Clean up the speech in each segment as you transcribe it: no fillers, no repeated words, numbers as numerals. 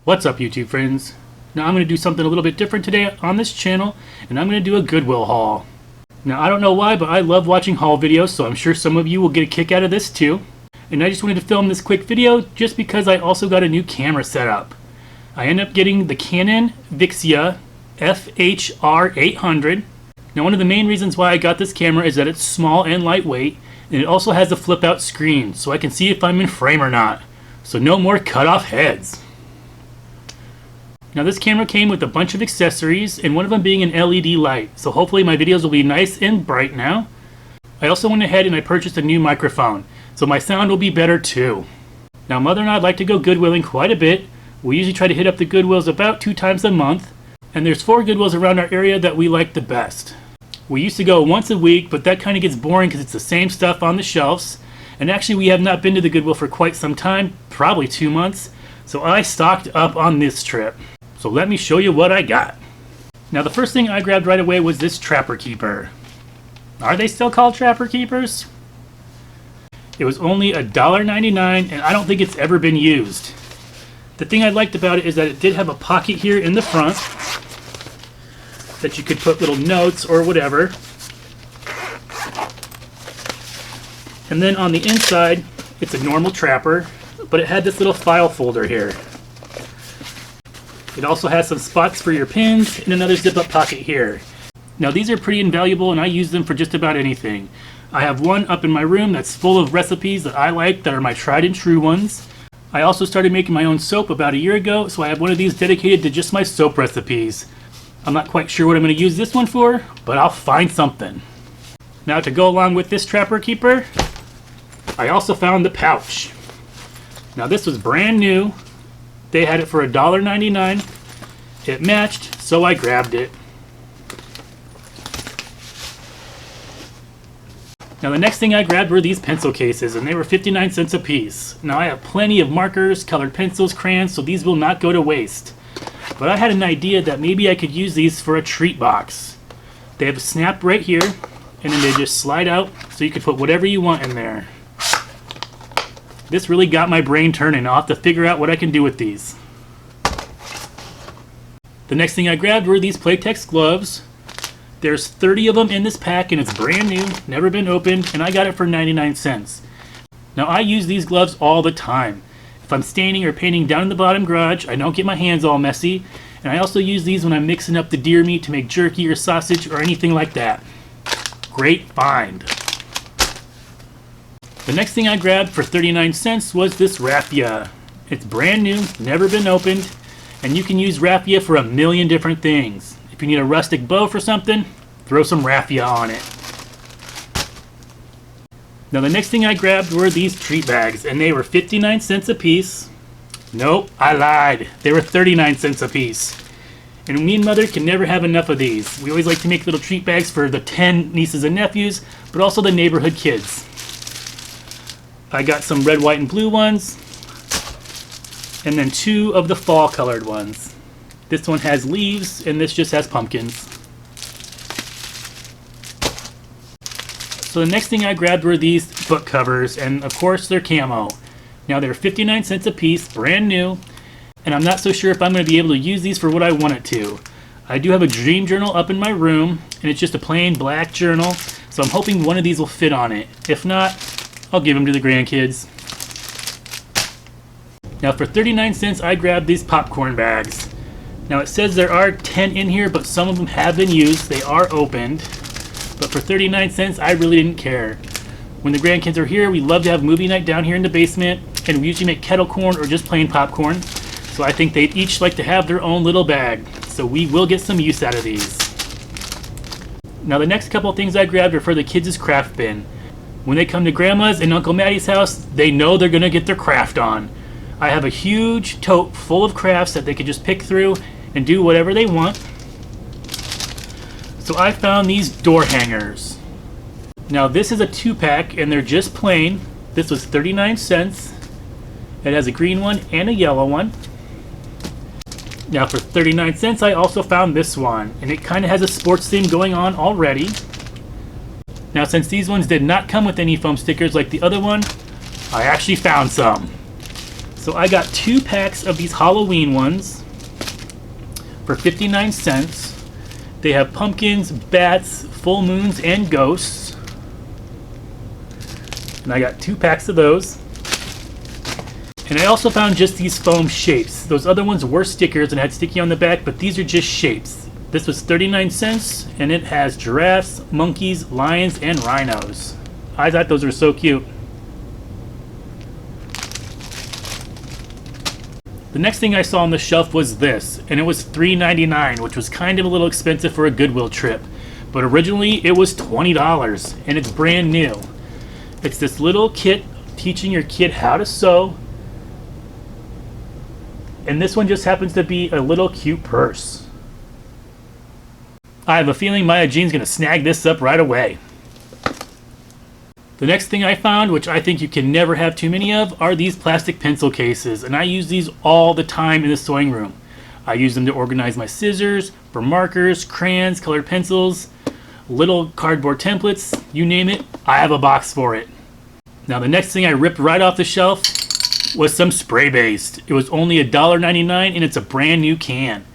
What's up, YouTube friends? Now I'm going to do something a little bit different today on this channel, and I'm going to do a Goodwill haul. Now I don't know why, but I love watching haul videos, so I'm sure some of you will get a kick out of this too. And I just wanted to film this quick video just because I also got a new camera set up. I ended up getting the Canon Vixia FHR 800. Now one of the main reasons why I got this camera is that it's small and lightweight, and it also has a flip out screen, so I can see if I'm in frame or not. So no more cut off heads. Now this camera came with a bunch of accessories, and one of them being an LED light, so hopefully my videos will be nice and bright now. I also went ahead and I purchased a new microphone, so my sound will be better too. Now Mother and I like to go Goodwilling quite a bit. We usually try to hit up the Goodwills about 2 times a month, and there's 4 Goodwills around our area that we like the best. We used to go once a week, but that kind of gets boring because it's the same stuff on the shelves, and actually we have not been to the Goodwill for quite some time, probably 2 months, so I stocked up on this trip. So let me show you what I got. Now the first thing I grabbed right away was this Trapper Keeper. Are they still called Trapper Keepers? It was only $1.99, and I don't think it's ever been used. The thing I liked about it is that it did have a pocket here in the front that you could put little notes or whatever. And then on the inside, it's a normal Trapper, but it had this little file folder here. It also has some spots for your pins and another zip-up pocket here. Now these are pretty invaluable, and I use them for just about anything. I have one up in my room that's full of recipes that I like that are my tried and true ones. I also started making my own soap about a year ago, so I have one of these dedicated to just my soap recipes. I'm not quite sure what I'm going to use this one for, but I'll find something. Now to go along with this Trapper Keeper, I also found the pouch. Now this was brand new. They had it for $1.99. It matched, so I grabbed it. Now the next thing I grabbed were these pencil cases, and they were 59 cents a piece. Now I have plenty of markers, colored pencils, crayons, so these will not go to waste. But I had an idea that maybe I could use these for a treat box. They have a snap right here, and then they just slide out, so you could put whatever you want in there. This really got my brain turning. I'll have to figure out what I can do with these. The next thing I grabbed were these Playtex gloves. There's 30 of them in this pack, and it's brand new, never been opened, and I got it for 99 cents. Now I use these gloves all the time. If I'm staining or painting down in the bottom garage, I don't get my hands all messy, and I also use these when I'm mixing up the deer meat to make jerky or sausage or anything like that. Great find. The next thing I grabbed for 39 cents was this raffia. It's brand new, never been opened, and you can use raffia for a million different things. If you need a rustic bow for something, throw some raffia on it. Now the next thing I grabbed were these treat bags, and they were 59 cents a piece. Nope, I lied. They were 39 cents a piece. And me and Mother can never have enough of these. We always like to make little treat bags for the 10 nieces and nephews, but also the neighborhood kids. I got some red, white, and blue ones, and then 2 of the fall colored ones. This one has leaves, and this just has pumpkins. So the next thing I grabbed were these book covers, and of course they're camo. Now they're 59 cents a piece, brand new, and I'm not so sure if I'm going to be able to use these for what I want it to. I do have a dream journal up in my room, and it's just a plain black journal, so I'm hoping one of these will fit on it. If not, I'll give them to the grandkids. Now for 39 cents I grabbed these popcorn bags. Now it says there are 10 in here, but some of them have been used. They are opened. But for 39 cents I really didn't care. When the grandkids are here, we love to have movie night down here in the basement, and we usually make kettle corn or just plain popcorn. So I think they'd each like to have their own little bag. So we will get some use out of these. Now the next couple things I grabbed are for the kids' craft bin. When they come to Grandma's and Uncle Maddie's house, they know they're going to get their craft on. I have a huge tote full of crafts that they can just pick through and do whatever they want. So I found these door hangers. Now this is a 2-pack, and they're just plain. This was 39 cents. It has a green one and a yellow one. Now for 39 cents I also found this one, and it kind of has a sports theme going on already. Now since these ones did not come with any foam stickers like the other one, I actually found some. So I got 2 packs of these Halloween ones for 59 cents. They have pumpkins, bats, full moons, and ghosts. And I got 2 packs of those. And I also found just these foam shapes. Those other ones were stickers and had sticky on the back, but these are just shapes. This was 39 cents, and it has giraffes, monkeys, lions, and rhinos. I thought those were so cute. The next thing I saw on the shelf was this, and it was $3.99, which was kind of a little expensive for a Goodwill trip. But originally it was $20, and it's brand new. It's this little kit teaching your kid how to sew. And this one just happens to be a little cute purse. I have a feeling Maya Jean's going to snag this up right away. The next thing I found, which I think you can never have too many of, are these plastic pencil cases. And I use these all the time in the sewing room. I use them to organize my scissors, for markers, crayons, colored pencils, little cardboard templates, you name it, I have a box for it. Now the next thing I ripped right off the shelf was some spray based. It was only $1.99 and it's a brand new can.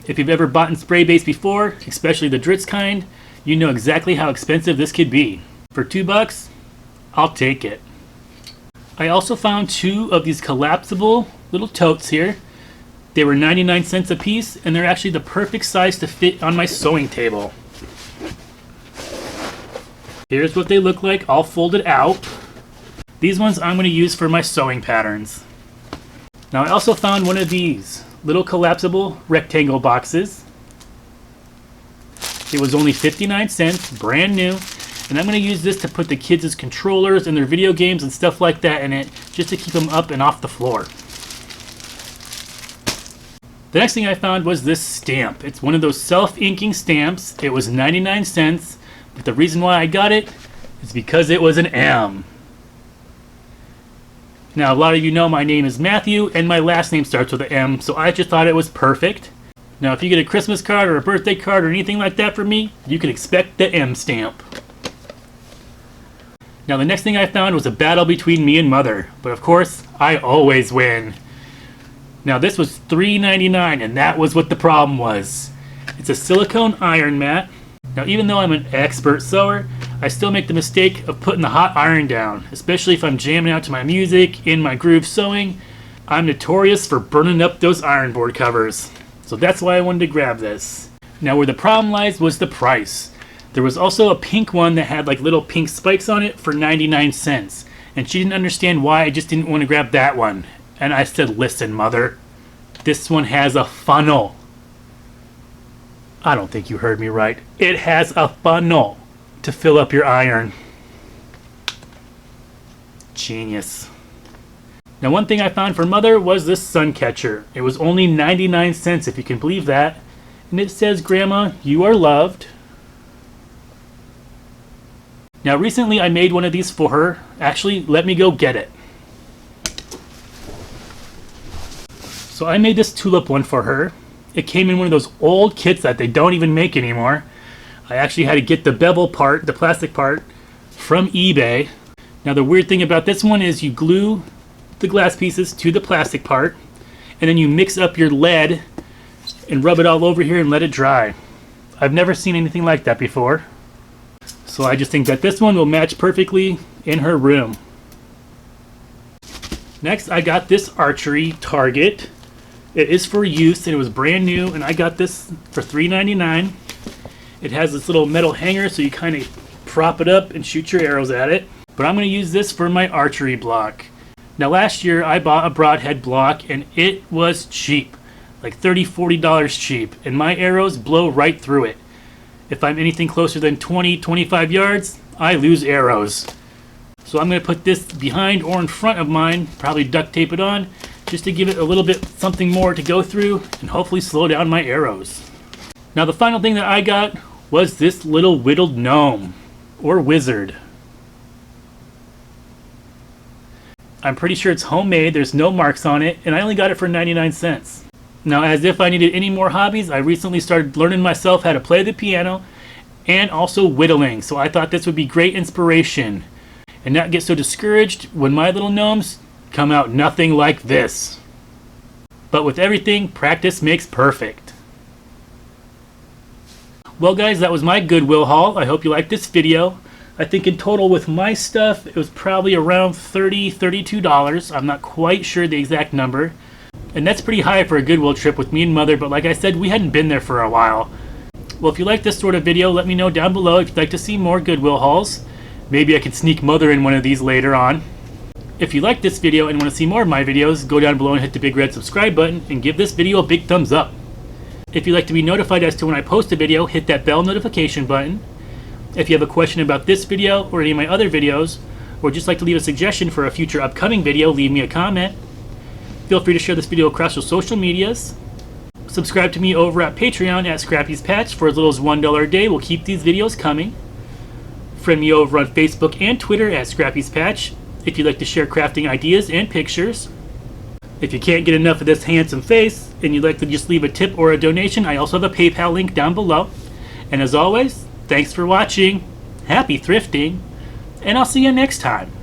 If you've ever bought spray based before, especially the Dritz kind, you know exactly how expensive this could be. For $2, I'll take it. I also found 2 of these collapsible little totes here. They were 99 cents a piece, and they're actually the perfect size to fit on my sewing table. Here's what they look like all folded out. These ones I'm going to use for my sewing patterns. Now I also found one of these little collapsible rectangle boxes. It was only 59 cents, brand new. And I'm going to use this to put the kids' controllers and their video games and stuff like that in it, just to keep them up and off the floor. The next thing I found was this stamp. It's one of those self-inking stamps. It was 99 cents, but the reason why I got it is because it was an M. Now, a lot of you know my name is Matthew, and my last name starts with an M, so I just thought it was perfect. Now, if you get a Christmas card or a birthday card or anything like that from me, you can expect the M stamp. Now the next thing I found was a battle between me and Mother, but of course, I always win. Now this was $3.99, and that was what the problem was. It's a silicone iron mat. Now even though I'm an expert sewer, I still make the mistake of putting the hot iron down, especially if I'm jamming out to my music, in my groove sewing. I'm notorious for burning up those iron board covers. So that's why I wanted to grab this. Now where the problem lies was the price. There was also a pink one that had like little pink spikes on it for 99 cents. And she didn't understand why I just didn't want to grab that one. And I said, listen, Mother, this one has a funnel. I don't think you heard me right. It has a funnel to fill up your iron. Genius. Now one thing I found for Mother was this sun catcher. It was only 99 cents, if you can believe that. And it says, Grandma, you are loved. Now recently I made one of these for her. Actually, let me go get it. So I made this tulip one for her. It came in one of those old kits that they don't even make anymore. I actually had to get the bevel part, the plastic part, from eBay. Now the weird thing about this one is you glue the glass pieces to the plastic part, and then you mix up your lead and rub it all over here and let it dry. I've never seen anything like that before. So I just think that this one will match perfectly in her room. Next, I got this archery target. It is for use, and it was brand new, and I got this for $3.99. It has this little metal hanger, so you kind of prop it up and shoot your arrows at it. But I'm going to use this for my archery block. Now last year, I bought a broadhead block, and it was cheap. Like $30, $40 cheap, and my arrows blow right through it. If I'm anything closer than 20, 25 yards, I lose arrows. So I'm going to put this behind or in front of mine, probably duct tape it on, just to give it a little bit something more to go through and hopefully slow down my arrows. Now the final thing that I got was this little whittled gnome, or wizard. I'm pretty sure it's homemade, there's no marks on it, and I only got it for 99 cents. Now, as if I needed any more hobbies, I recently started learning myself how to play the piano and also whittling, so I thought this would be great inspiration and not get so discouraged when my little gnomes come out nothing like this. But with everything, practice makes perfect. Well guys, that was my Goodwill haul. I hope you liked this video. I think in total with my stuff, it was probably around $30, $32. I'm not quite sure the exact number. And that's pretty high for a Goodwill trip with me and Mother, but like I said, we hadn't been there for a while. Well, if you like this sort of video, let me know down below if you'd like to see more Goodwill hauls. Maybe I could sneak Mother in one of these later on. If you like this video and want to see more of my videos, go down below and hit the big red subscribe button and give this video a big thumbs up. If you'd like to be notified as to when I post a video, hit that bell notification button. If you have a question about this video or any of my other videos, or just like to leave a suggestion for a future upcoming video, leave me a comment. Feel free to share this video across your social medias. Subscribe to me over at Patreon at Scrappy's Patch. For as little as $1 a day, we'll keep these videos coming. Friend me over on Facebook and Twitter at Scrappy's Patch if you'd like to share crafting ideas and pictures. If you can't get enough of this handsome face and you'd like to just leave a tip or a donation, I also have a PayPal link down below. And as always, thanks for watching, happy thrifting, and I'll see you next time.